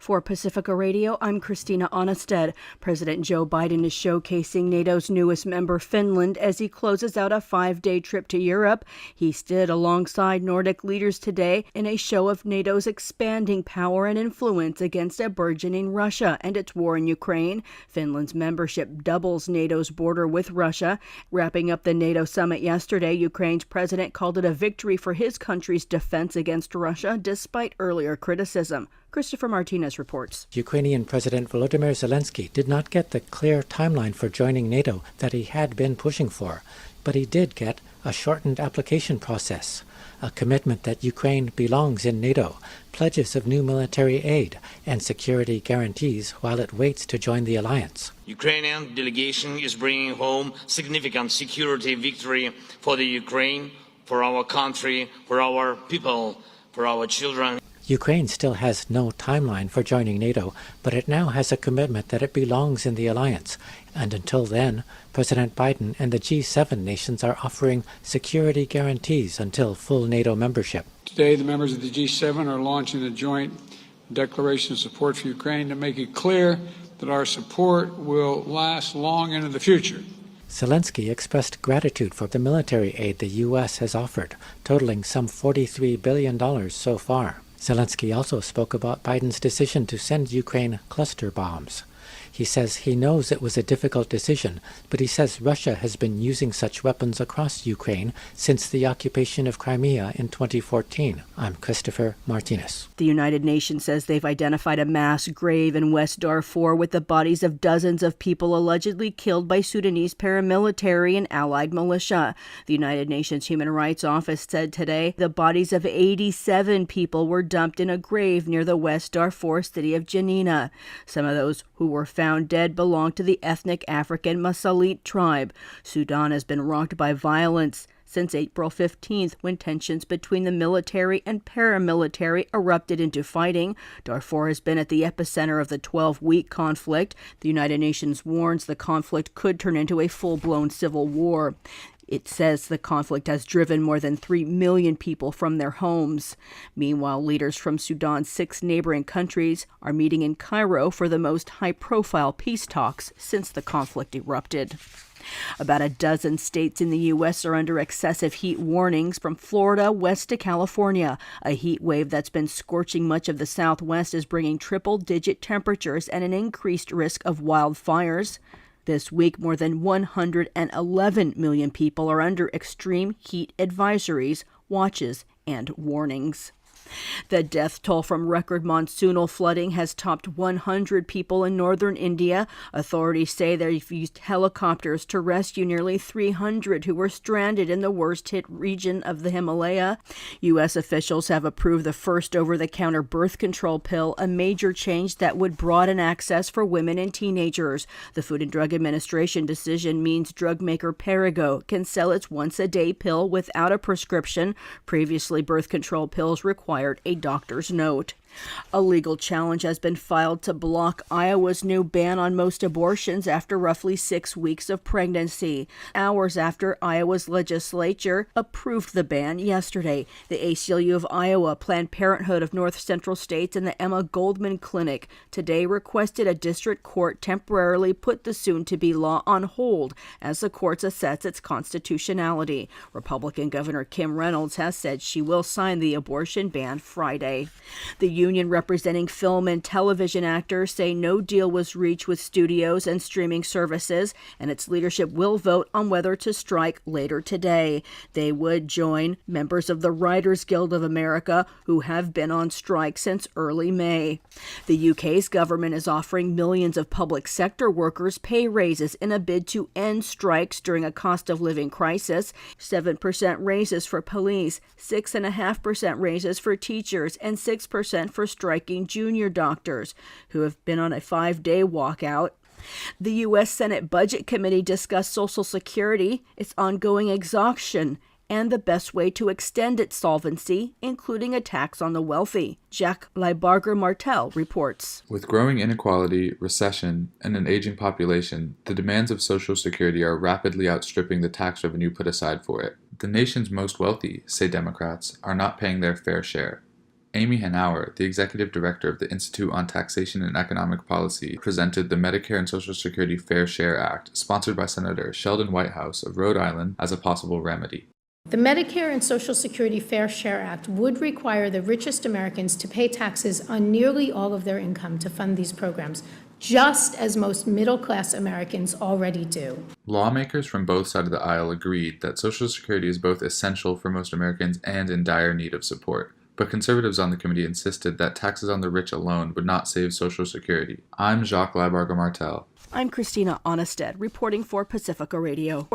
For Pacifica Radio, I'm Christina Onnested. President Joe Biden is showcasing NATO's newest member, Finland, as he closes out a 5-day trip to Europe. He stood alongside Nordic leaders today in a show of NATO's expanding power and influence against a burgeoning Russia and its war in Ukraine. Finland's membership doubles NATO's border with Russia. Wrapping up the NATO summit yesterday, Ukraine's president called it a victory for his country's defense against Russia, despite earlier criticism. Christopher Martinez reports. Ukrainian President Volodymyr Zelensky did not get the clear timeline for joining NATO that he had been pushing for, but he did get a shortened application process, a commitment that Ukraine belongs in NATO, pledges of new military aid, and security guarantees while it waits to join the alliance. Ukrainian delegation is bringing home significant security victory for the Ukraine, for our country, for our people, for our children. Ukraine still has no timeline for joining NATO, but it now has a commitment that it belongs in the alliance. And until then, President Biden and the G7 nations are offering security guarantees until full NATO membership. Today, the members of the G7 are launching a joint declaration of support for Ukraine to make it clear that our support will last long into the future. Zelensky expressed gratitude for the military aid the U.S. has offered, totaling some $43 billion so far. Zelensky also spoke about Biden's decision to send Ukraine cluster bombs. He says he knows it was a difficult decision, but he says Russia has been using such weapons across Ukraine since the occupation of Crimea in 2014. I'm Christopher Martinez. The United Nations says they've identified a mass grave in West Darfur with the bodies of dozens of people allegedly killed by Sudanese paramilitary and allied militia. The United Nations Human Rights Office said today the bodies of 87 people were dumped in a grave near the West Darfur city of Janina. Some of those who were found dead belong to the ethnic African Masalit tribe. Sudan has been rocked by violence since April 15th, when tensions between the military and paramilitary erupted into fighting. Darfur has been at the epicenter of the 12-week conflict. The United Nations warns the conflict could turn into a full-blown civil war. It says the conflict has driven more than 3 million people from their homes. Meanwhile, leaders from Sudan's 6 neighboring countries are meeting in Cairo for the most high-profile peace talks since the conflict erupted. About a dozen states in the U.S. are under excessive heat warnings from Florida west to California. A heat wave that's been scorching much of the Southwest is bringing triple-digit temperatures and an increased risk of wildfires. This week, more than 111 million people are under extreme heat advisories, watches, and warnings. The death toll from record monsoonal flooding has topped 100 people in northern India. Authorities say they've used helicopters to rescue nearly 300 who were stranded in the worst-hit region of the Himalaya. U.S. officials have approved the first over-the-counter birth control pill, a major change that would broaden access for women and teenagers. The Food and Drug Administration decision means drug maker Perrigo can sell its once-a-day pill without a prescription. Previously, birth control pills required a doctor's note. A legal challenge has been filed to block Iowa's new ban on most abortions after roughly 6 weeks of pregnancy. Hours after Iowa's legislature approved the ban yesterday, the ACLU of Iowa, Planned Parenthood of North Central States, and the Emma Goldman Clinic today requested a district court temporarily put the soon-to-be law on hold as the courts assess its constitutionality. Republican Governor Kim Reynolds has said she will sign the abortion ban Friday. The union representing film and television actors say no deal was reached with studios and streaming services, and its leadership will vote on whether to strike later today. They would join members of the Writers Guild of America, who have been on strike since early May. The UK's government is offering millions of public sector workers pay raises in a bid to end strikes during a cost of living crisis. 7% raises for police, 6.5% raises for teachers, and 6% for striking junior doctors, who have been on a 5-day walkout. The U.S. Senate Budget Committee discussed Social Security, its ongoing exhaustion, and the best way to extend its solvency, including a tax on the wealthy. Jack Leibarger-Martel reports. With growing inequality, recession, and an aging population, the demands of Social Security are rapidly outstripping the tax revenue put aside for it. The nation's most wealthy, say Democrats, are not paying their fair share. Amy Hanauer, the executive director of the Institute on Taxation and Economic Policy, presented the Medicare and Social Security Fair Share Act, sponsored by Senator Sheldon Whitehouse of Rhode Island, as a possible remedy. The Medicare and Social Security Fair Share Act would require the richest Americans to pay taxes on nearly all of their income to fund these programs, just as most middle-class Americans already do. Lawmakers from both sides of the aisle agreed that Social Security is both essential for most Americans and in dire need of support. But conservatives on the committee insisted that taxes on the rich alone would not save Social Security. I'm Jacques Labarga Martel. I'm Christina Onnested, reporting for Pacifica Radio.